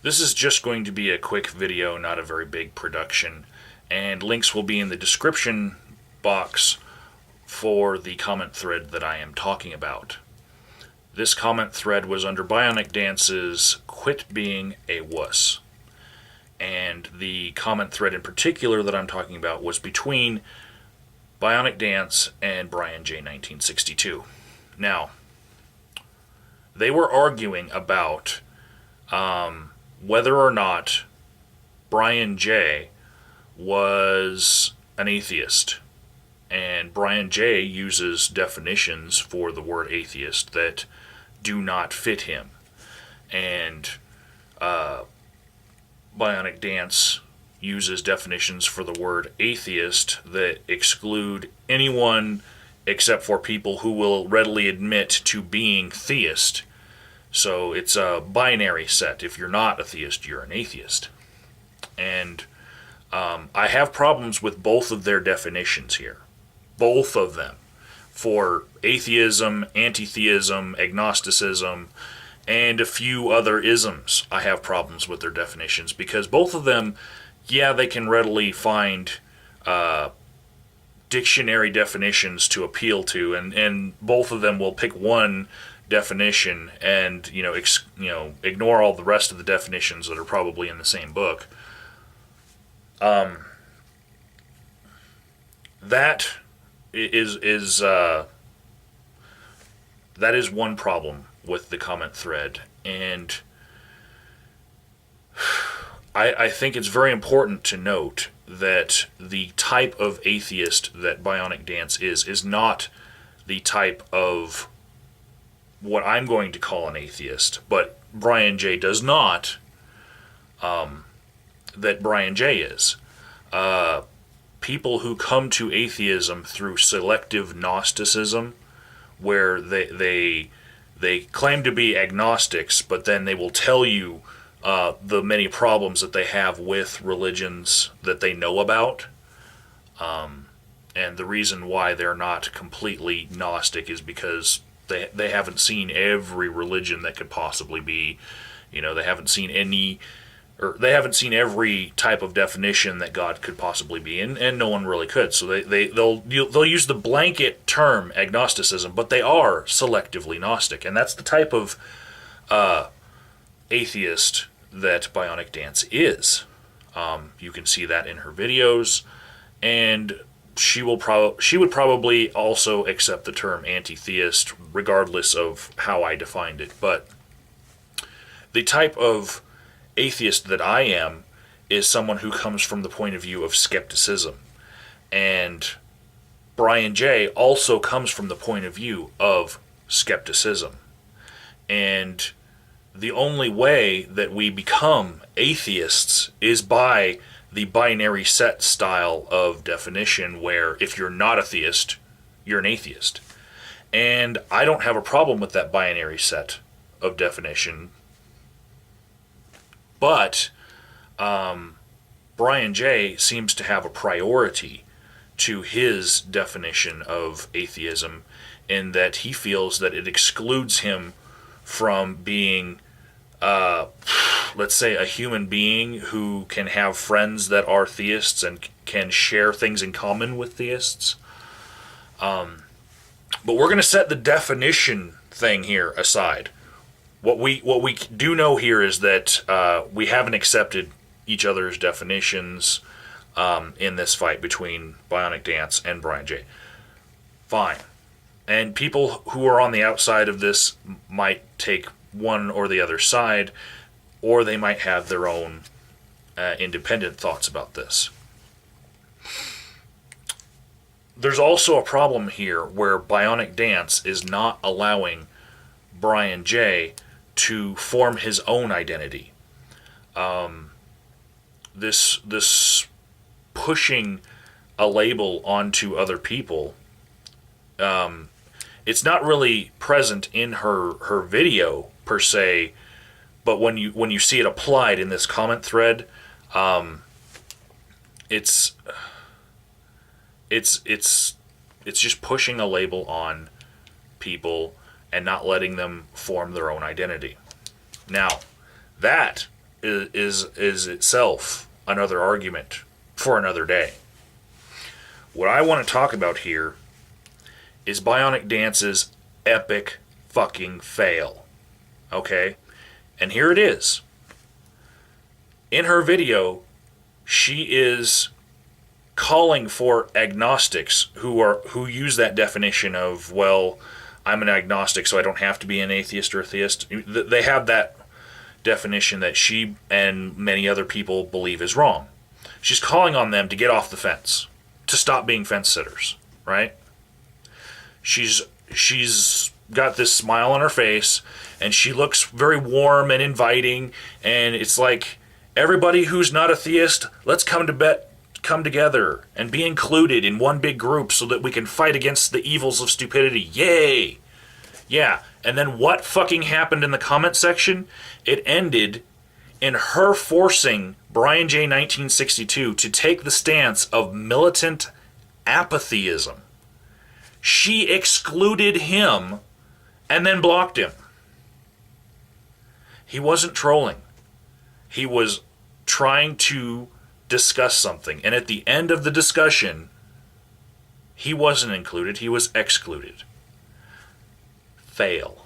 This is just going to be a quick video, not a very big production, and links will be in the description box for the comment thread that I am talking about. This comment thread was under BionicDance's Quit Being a Wuss. And the comment thread in particular that I'm talking about was between BionicDance and Brian J. 1962. Now, they were arguing about whether or not Brian J. was an atheist. And Brian J. uses definitions for the word atheist that do not fit him. And BionicDance uses definitions for the word atheist that exclude anyone except for people who will readily admit to being theist. So it's a binary set. If you're not a theist, you're an atheist. And I have problems with both of their definitions here. Both of them. For atheism, anti-theism, agnosticism, and a few other isms, I have problems with their definitions because both of them, yeah, they can readily find dictionary definitions to appeal to, and both of them will pick one definition and ignore all the rest of the definitions that are probably in the same book. That is one problem with the comment thread, and I think it's very important to note that the type of atheist that BionicDance is not the type of what I'm going to call an atheist, but Brian J. does not, that Brian J. is. People who come to atheism through selective Gnosticism, where they claim to be agnostics, but then they will tell you the many problems that they have with religions that they know about. And the reason why they're not completely Gnostic is because they haven't seen every religion that could possibly be. They haven't seen they haven't seen every type of definition that God could possibly be, and no one really could. So they'll use the blanket term agnosticism, but they are selectively Gnostic, and that's the type of atheist that BionicDance is. You can see that in her videos, and she would probably also accept the term anti-theist, regardless of how I defined it. But the type of atheist that I am is someone who comes from the point of view of skepticism. And Brian J. also comes from the point of view of skepticism. And the only way that we become atheists is by the binary set style of definition, where if you're not a theist, you're an atheist. And I don't have a problem with that binary set of definition. But Brian J. seems to have a priority to his definition of atheism, in that he feels that it excludes him from being, let's say, a human being who can have friends that are theists and can share things in common with theists. But we're going to set the definition thing here aside. What we do know here is that we haven't accepted each other's definitions in this fight between BionicDance and Brian J. Fine. And people who are on the outside of this might take one or the other side, or they might have their own independent thoughts about this. There's also a problem here where BionicDance is not allowing Brian J. to form his own identity. This pushing a label onto other people, it's not really present in her video per se, but when you see it applied in this comment thread, it's just pushing a label on people and not letting them form their own identity. Now, that is itself another argument for another day. What I want to talk about here is Bionic Dance's epic fucking fail. Okay? And here it is. In her video, she is calling for agnostics who use that definition of, well, I'm an agnostic, so I don't have to be an atheist or a theist. They have that definition that she and many other people believe is wrong. She's calling on them to get off the fence, to stop being fence sitters, right? She's got this smile on her face, and she looks very warm and inviting, and it's like, everybody who's not a theist, let's come together and be included in one big group so that we can fight against the evils of stupidity. Yay! Yeah, and then what fucking happened in the comment section? It ended in her forcing Brian J. 1962 to take the stance of militant apatheism. She excluded him and then blocked him. He wasn't trolling. He was trying to discuss something. And at the end of the discussion, he wasn't included. He was excluded. Fail.